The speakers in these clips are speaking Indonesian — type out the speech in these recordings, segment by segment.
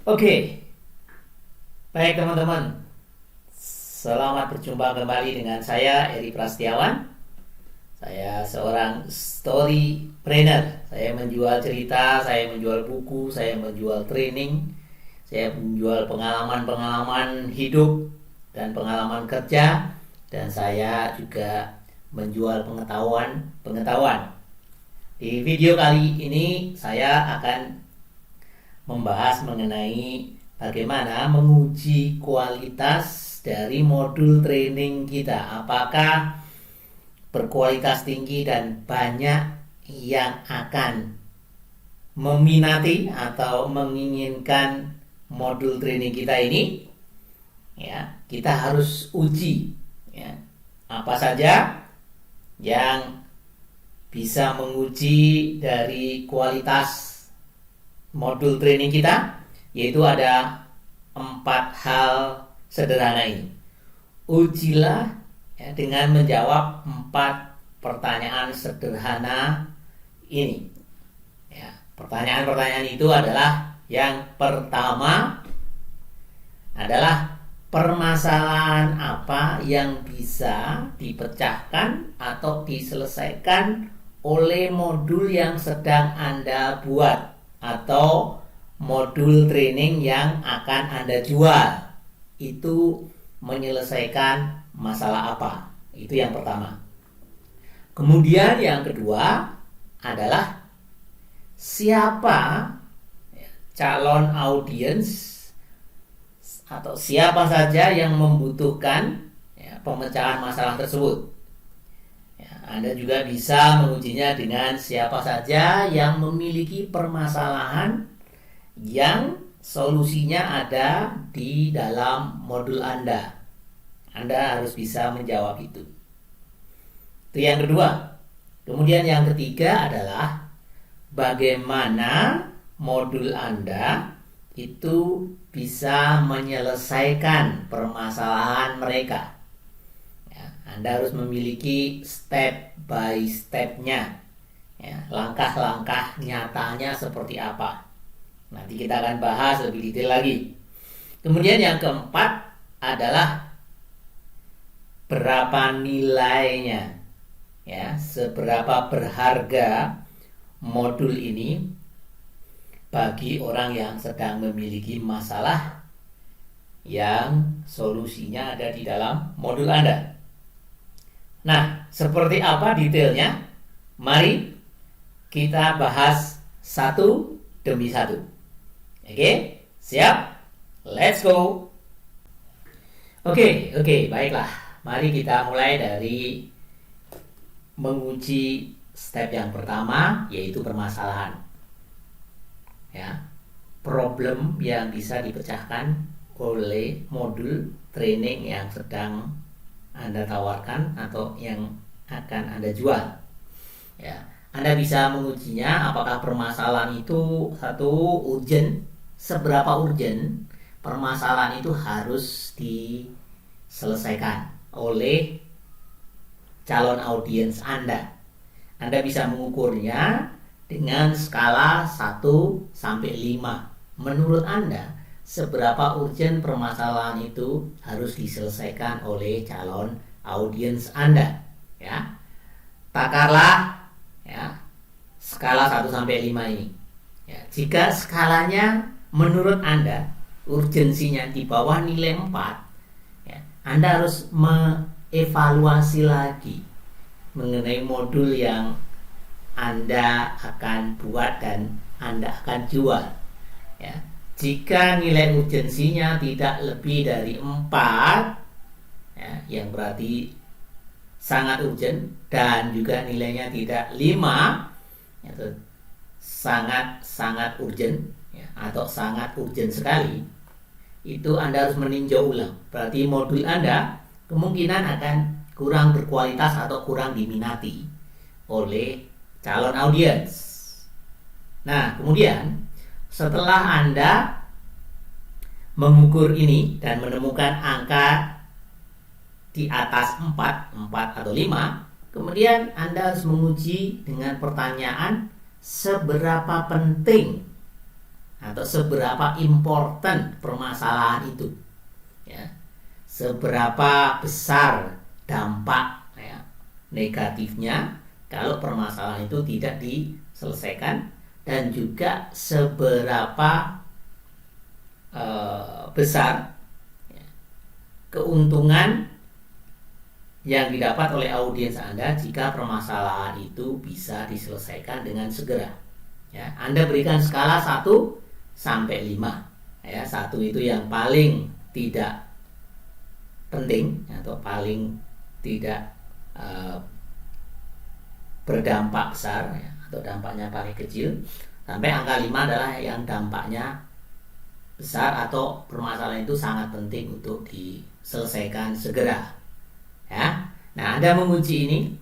Oke, baik teman-teman. Selamat berjumpa kembali dengan saya Eri Prastiawan. Saya seorang storypreneur. Saya menjual cerita, saya menjual buku, saya menjual training, saya menjual pengalaman-pengalaman hidup dan pengalaman kerja, dan saya juga menjual pengetahuan. Di video kali ini saya akan membahas mengenai bagaimana menguji kualitas dari modul training kita. Apakah berkualitas tinggi dan banyak yang akan meminati atau menginginkan modul training kita ini? Ya, kita harus uji. Ya, apa saja yang bisa menguji dari kualitas modul training kita, yaitu ada 4 hal sederhana ini. Ujilah dengan menjawab 4 pertanyaan sederhana ini. Ya, pertanyaan-pertanyaan itu adalah, yang pertama adalah permasalahan apa yang bisa dipecahkan atau diselesaikan oleh modul yang sedang Anda buat atau modul training yang akan Anda jual. Itu menyelesaikan masalah apa? Itu yang pertama. Kemudian yang kedua adalah siapa calon audiens atau siapa saja yang membutuhkan pemecahan masalah tersebut. Anda juga bisa mengujinya dengan siapa saja yang memiliki permasalahan yang solusinya ada di dalam modul Anda. Anda harus bisa menjawab itu. Itu yang kedua. Kemudian yang ketiga adalah bagaimana modul Anda itu bisa menyelesaikan permasalahan mereka. Anda harus memiliki step by step-nya, langkah-langkah nyatanya seperti apa. Nanti kita akan bahas lebih detail lagi. Kemudian yang keempat adalah berapa nilainya, seberapa berharga modul ini bagi orang yang sedang memiliki masalah yang solusinya ada di dalam modul Anda. Nah, seperti apa detailnya? Mari kita bahas satu demi satu. Oke, siap? Let's go. Oke, baiklah. Mari kita mulai dari menguji step yang pertama, yaitu permasalahan. Problem yang bisa dipecahkan oleh modul training yang sedang Anda tawarkan atau yang akan Anda jual. Anda bisa mengujinya apakah permasalahan itu urgent, seberapa urgent permasalahan itu harus diselesaikan oleh calon audiens Anda. Anda bisa mengukurnya dengan skala 1 sampai 5. Menurut Anda, seberapa urgent permasalahan itu harus diselesaikan oleh calon audiens Anda. Takarlah skala 1 sampai 5 ini. Jika skalanya menurut Anda urgensinya di bawah nilai 4, Anda harus mengevaluasi lagi mengenai modul yang Anda akan buat dan Anda akan jual. Jika nilai urgensinya tidak lebih dari 4, yang berarti sangat urgent, dan juga nilainya tidak 5, yaitu sangat urgent, atau sangat urgent sekali, itu Anda harus meninjau ulang. Berarti modul Anda kemungkinan akan kurang berkualitas atau kurang diminati oleh calon audiens. Nah, kemudian setelah Anda mengukur ini dan menemukan angka di atas 4 atau 5, kemudian Anda harus menguji dengan pertanyaan seberapa penting atau seberapa important permasalahan itu, ya, seberapa besar dampak, ya, negatifnya kalau permasalahan itu tidak diselesaikan, dan juga seberapa besar, ya, keuntungan yang didapat oleh audiens Anda jika permasalahan itu bisa diselesaikan dengan segera. Ya, Anda berikan skala 1 sampai 5. Ya, 1 itu yang paling tidak penting atau paling tidak berdampak besar, ya, atau dampaknya paling kecil, sampai angka 5 adalah yang dampaknya besar atau permasalahan itu sangat penting untuk diselesaikan segera. Ya. Nah, Anda menguji ini,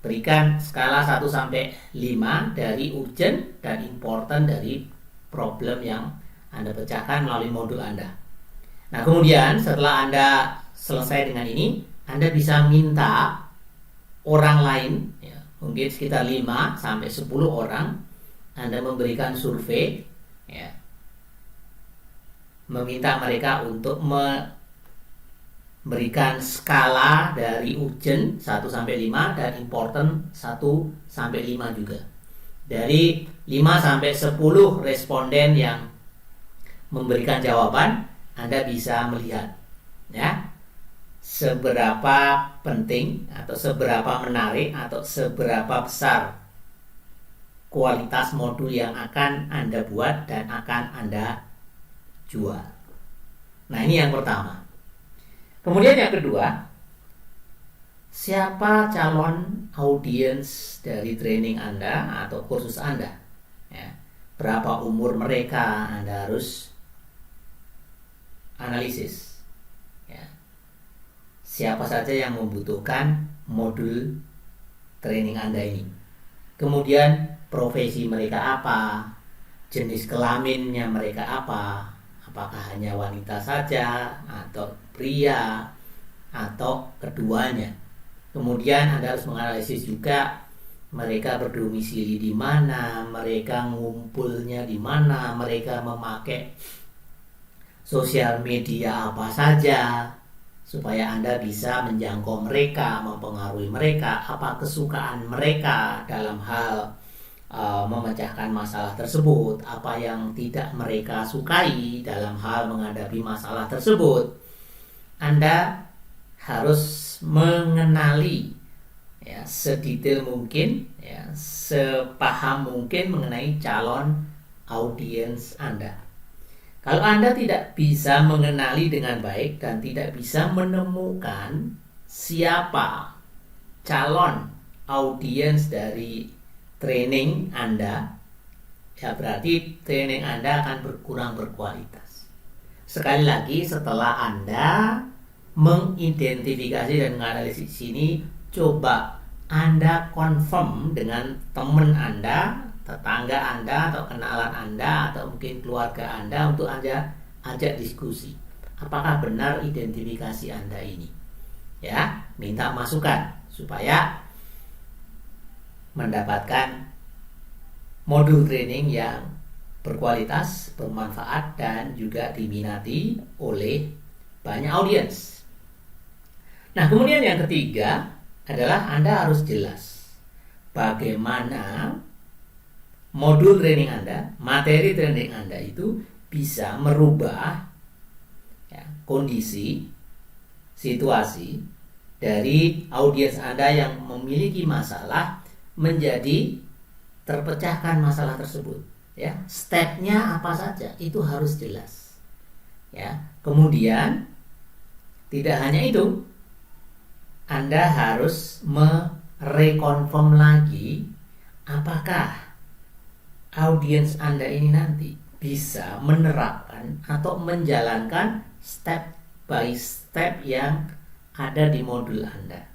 berikan skala 1 sampai 5 dari urgent dan important dari problem yang Anda pecahkan melalui modul Anda. Nah, kemudian setelah Anda selesai dengan ini, Anda bisa minta orang lain, ya, mungkin sekitar 5 sampai 10 orang, Anda memberikan survei, ya, meminta mereka untuk memberikan skala dari urgent 1 sampai 5 dan important 1 sampai 5 juga. Dari 5 sampai 10 responden yang memberikan jawaban, Anda bisa melihat, ya, seberapa penting atau seberapa menarik atau seberapa besar kualitas modul yang akan Anda buat dan akan Anda jual. Nah, ini yang pertama. Kemudian yang kedua, siapa calon audiens dari training Anda atau kursus Anda? Ya, berapa umur mereka, Anda harus analisis. Ya, siapa saja yang membutuhkan modul training Anda ini. Kemudian profesi mereka apa, jenis kelaminnya mereka apa, apakah hanya wanita saja atau pria atau keduanya. Kemudian Anda harus menganalisis juga mereka berdomisili di mana, mereka ngumpulnya di mana, mereka memakai sosial media apa saja, supaya Anda bisa menjangkau mereka, mempengaruhi mereka, apa kesukaan mereka dalam hal memecahkan masalah tersebut, apa yang tidak mereka sukai dalam hal menghadapi masalah tersebut. Anda harus mengenali, ya, sedetail mungkin, ya, sepaham mungkin mengenai calon audiens Anda. Kalau Anda tidak bisa mengenali dengan baik dan tidak bisa menemukan siapa calon audiens dari training Anda, ya berarti training Anda akan berkurang berkualitas. Sekali lagi, setelah Anda mengidentifikasi dan menganalisis ini, coba Anda confirm dengan teman Anda, tetangga Anda, atau kenalan Anda, atau mungkin keluarga Anda, untuk Anda ajak diskusi. Apakah benar identifikasi Anda ini? Ya, minta masukan supaya mendapatkan modul training yang berkualitas, bermanfaat, dan juga diminati oleh banyak audiens. Nah, kemudian yang ketiga adalah Anda harus jelas bagaimana modul training Anda, materi training Anda itu bisa merubah, ya, kondisi, situasi dari audiens Anda yang memiliki masalah menjadi terpecahkan masalah tersebut. Ya, stepnya apa saja itu harus jelas. Ya, kemudian tidak hanya itu, Anda harus merekonfirm lagi apakah audiens Anda ini nanti bisa menerapkan atau menjalankan step by step yang ada di modul Anda.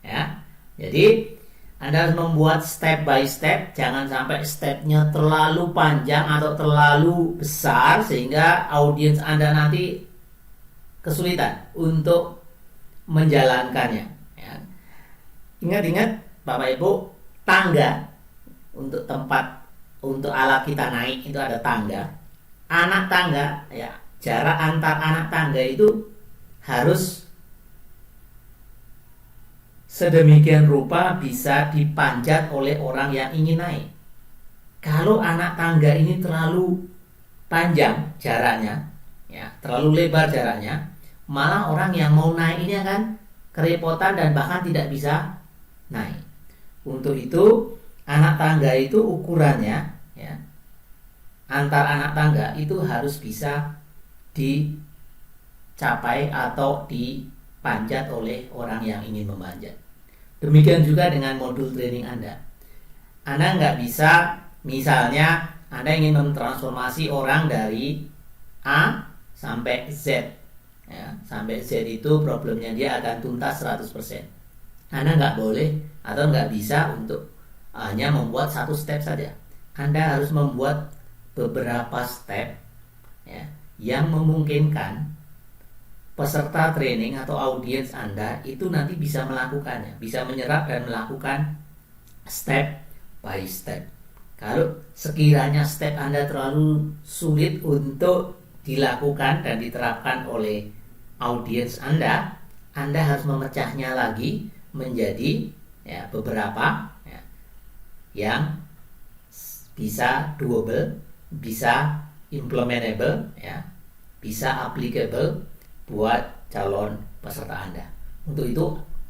Ya, jadi Anda harus membuat step by step, jangan sampai stepnya terlalu panjang atau terlalu besar sehingga audiens Anda nanti kesulitan untuk menjalankannya. Ya. Ingat-ingat Bapak Ibu, tangga untuk tempat untuk alat kita naik itu ada tangga. Anak tangga, ya, jarak antar anak tangga itu harus sedemikian rupa bisa dipanjat oleh orang yang ingin naik. Kalau anak tangga ini terlalu panjang jaraknya, ya, terlalu lebar jaraknya, malah orang yang mau naik ini akan kerepotan dan bahkan tidak bisa naik. Untuk itu anak tangga itu ukurannya, ya, antar anak tangga itu harus bisa dicapai atau dipanjat oleh orang yang ingin memanjat. Demikian juga dengan modul training Anda. Anda nggak bisa, misalnya Anda ingin mentransformasi orang dari A sampai Z, ya, sampai Z itu problemnya dia akan tuntas 100%. Anda nggak boleh atau nggak bisa untuk hanya membuat satu step saja. Anda harus membuat beberapa step, ya, yang memungkinkan peserta training atau audiens Anda itu nanti bisa melakukannya, bisa menyerap dan melakukan step by step. Kalau sekiranya step Anda terlalu sulit untuk dilakukan dan diterapkan oleh audiens Anda harus memecahnya lagi menjadi, ya, beberapa, ya, yang bisa doable, bisa implementable, ya, bisa applicable buat calon peserta Anda. Untuk itu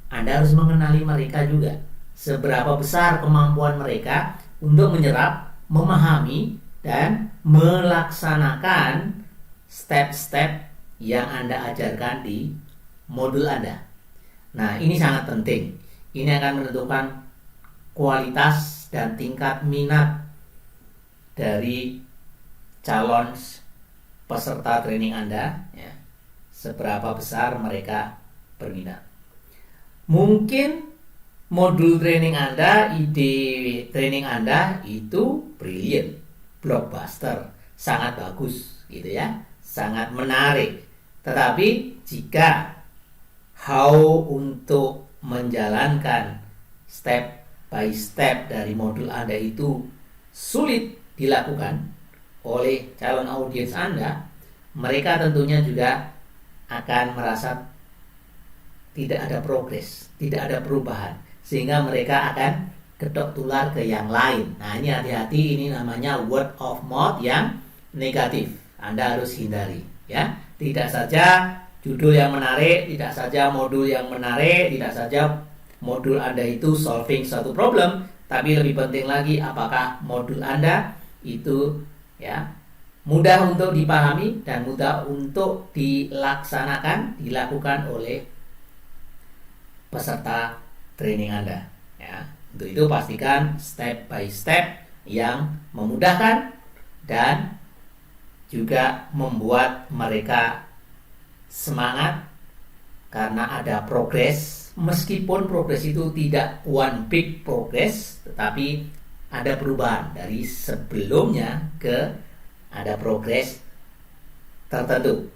Anda harus mengenali mereka juga, seberapa besar kemampuan mereka untuk menyerap, memahami, dan melaksanakan step-step yang Anda ajarkan di modul Anda. Nah, ini sangat penting. Ini akan menentukan kualitas dan tingkat minat dari calon peserta training Anda, ya, seberapa besar mereka berminat. Mungkin modul training Anda, ide training Anda itu brilliant, blockbuster, sangat bagus gitu ya, sangat menarik. Tetapi jika how untuk menjalankan step by step dari modul Anda itu sulit dilakukan oleh calon audiens Anda, mereka tentunya juga akan merasa tidak ada progres, tidak ada perubahan, sehingga mereka akan gedok tular ke yang lain. Nah, ini hati-hati, ini namanya word of mouth yang negatif. Anda harus hindari, ya. Tidak saja judul yang menarik, tidak saja modul yang menarik, tidak saja modul Anda itu solving suatu problem, tapi lebih penting lagi apakah modul Anda itu, ya, mudah untuk dipahami dan mudah untuk dilaksanakan, dilakukan oleh peserta training Anda, ya. Untuk itu pastikan step by step yang memudahkan dan juga membuat mereka semangat karena ada progres, meskipun progres itu tidak one big progress, tetapi ada perubahan dari sebelumnya ke ada progres tertentu.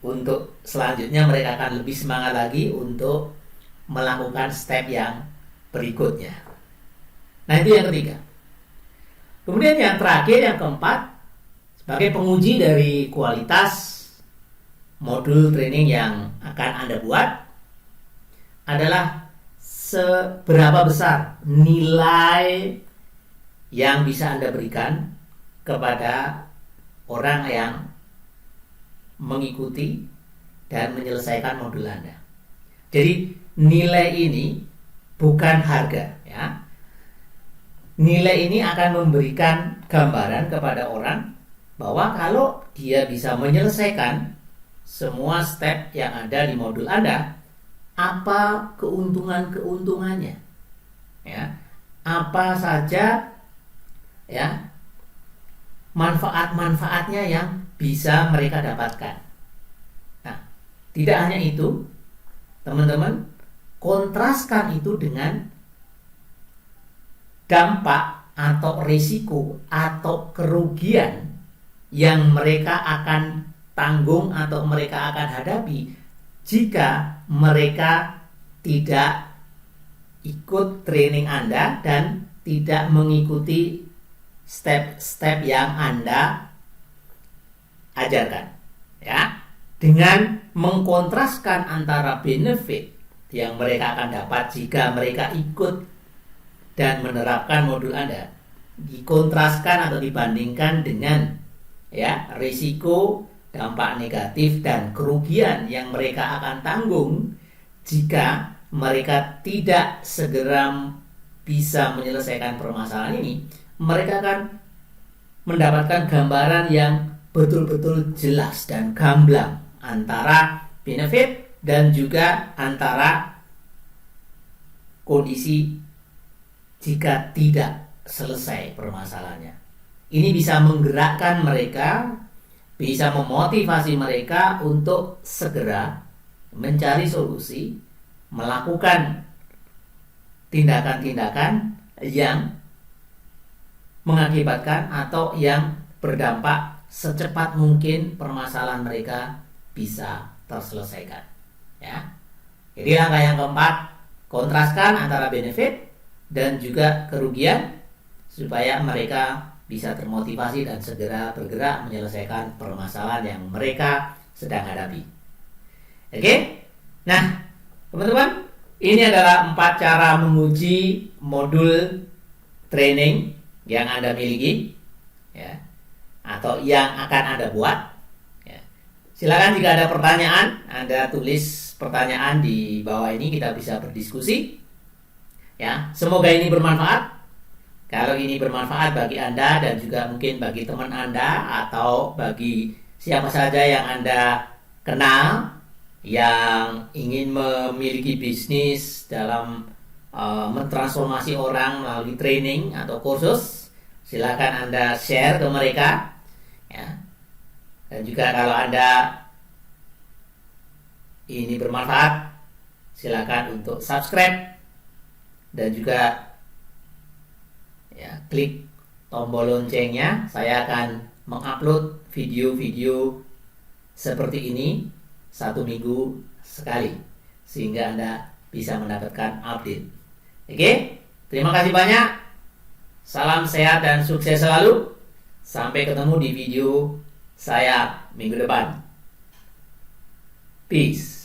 Untuk selanjutnya mereka akan lebih semangat lagi untuk melakukan step yang berikutnya. Nah, itu yang ketiga. Kemudian yang terakhir, yang keempat, sebagai penguji dari kualitas modul training yang akan Anda buat adalah seberapa besar nilai yang bisa Anda berikan kepada orang yang mengikuti dan menyelesaikan modul Anda. Jadi nilai ini bukan harga, ya. Nilai ini akan memberikan gambaran kepada orang bahwa kalau dia bisa menyelesaikan semua step yang ada di modul Anda, apa keuntungan-keuntungannya, ya, apa saja, ya, manfaat-manfaatnya yang bisa mereka dapatkan. Nah, tidak hanya itu, teman-teman, kontraskan itu dengan dampak atau risiko atau kerugian yang mereka akan tanggung atau mereka akan hadapi jika mereka tidak ikut training Anda dan tidak mengikuti step-step yang Anda ajarkan, ya, dengan mengkontraskan antara benefit yang mereka akan dapat jika mereka ikut dan menerapkan modul Anda, dikontraskan atau dibandingkan dengan, ya, risiko, dampak negatif dan kerugian yang mereka akan tanggung jika mereka tidak segera bisa menyelesaikan permasalahan ini. Mereka akan mendapatkan gambaran yang betul-betul jelas dan gamblang antara benefit dan juga antara kondisi jika tidak selesai permasalahannya. Ini bisa menggerakkan mereka, bisa memotivasi mereka untuk segera mencari solusi, melakukan tindakan-tindakan yang mengakibatkan atau yang berdampak secepat mungkin permasalahan mereka bisa terselesaikan, ya. Jadi langkah yang keempat, kontraskan antara benefit dan juga kerugian supaya mereka bisa termotivasi dan segera bergerak menyelesaikan permasalahan yang mereka sedang hadapi. Oke? Nah, teman-teman, ini adalah 4 cara menguji modul training yang Anda miliki, ya, atau yang akan Anda buat, ya. Silakan jika ada pertanyaan, Anda tulis pertanyaan di bawah ini, kita bisa berdiskusi, ya. Semoga ini bermanfaat. Kalau ini bermanfaat bagi Anda dan juga mungkin bagi teman Anda atau bagi siapa saja yang Anda kenal yang ingin memiliki bisnis dalam mentransformasi orang melalui training atau kursus, silakan Anda share ke mereka, ya. Dan juga kalau Anda ini bermanfaat, silakan untuk subscribe dan juga, ya, klik tombol loncengnya. Saya akan mengupload video-video seperti ini 1 minggu sekali sehingga Anda bisa mendapatkan update. Oke, terima kasih banyak. Salam sehat dan sukses selalu. Sampai ketemu di video saya minggu depan. Peace.